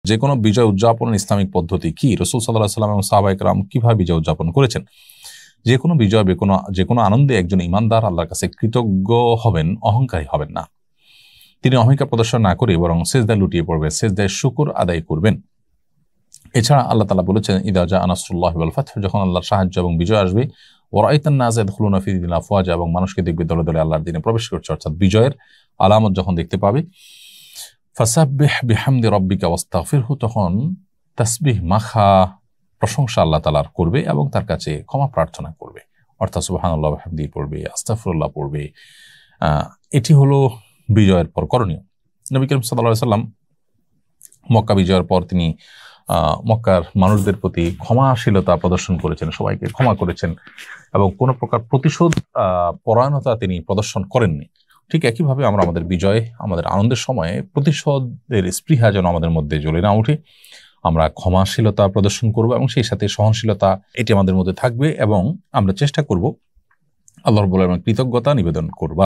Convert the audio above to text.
যে কোনো বিজয় উদযাপনের ইসলামিক পদ্ধতি কি, রাসূল সাল্লাল্লাহু আলাইহি ওয়াসাল্লাম এবং সাহাবায়ে কেরাম কিভাবে বিজয় উদযাপন করেছেন। যে কোনো বিজয় যে কোনো আনন্দে একজন ঈমানদার আল্লাহর কাছে কৃতজ্ঞ হবেন, অহংকারী হবেন না। তিনি অহংকার প্রদর্শন না করে বরং সিজদায় লুটিয়ে পড়বেন, সিজদায় শুকর আদায় করবেন। এছাড়া আল্লাহ তাআলা বলেছেন, ইদা জাআ নাসরুল্লাহি ওয়াল ফাতহ, যখন আল্লাহর সাহায্য এবং বিজয় আসবে, ওয়া রাআইতান নাসা ইয়াদখুলুনা ফি দীনিল্লাহি আফওয়াজা, এবং মানুষকে দেখবে দলে দলে আল্লাহর দ্বীনে প্রবেশ করছে, অর্থাৎ বিজয়ের আলামত যখন দেখতে পাবে। ফাসাব্বিহ বিহামদি রাব্বিকা ওয়াস্তাগফিরহু, তখন তাসবিহ মাখা প্রশংসা আল্লাহ তাআলার করবে এবং তার কাছে ক্ষমা প্রার্থনা করবে, অর্থাৎ সুবহানাল্লাহ ওয়া বিহামদিহি পড়বে, আস্তাগফিরুল্লাহ পড়বে। এটি হলো বিজয়ের পর করণীয়। নবী করিম সাল্লাল্লাহু আলাইহি ওয়াসাল্লাম মক্কা বিজয়ের পর তিনি মক্কার মানুষদের প্রতি ক্ষমাশীলতা প্রদর্শন করেছেন, সবাইকে ক্ষমা করেছেন এবং কোনো প্রকার প্রতিশোধ পরায়ণতা তিনি প্রদর্শন করেননি। ঠিক একইভাবে আমরা আমাদের বিজয়, আমাদের আনন্দের সময়ে প্রতিশোধের স্পৃহা যেন আমাদের মধ্যে জ্বলে না ওঠে, আমরা ক্ষমাশীলতা প্রদর্শন করব এবং সেই সাথে সহনশীলতা, এটি আমাদের মধ্যে থাকবে এবং আমরা চেষ্টা করব আল্লাহ রাব্বুল আলামিনের কৃতজ্ঞতা নিবেদন করব।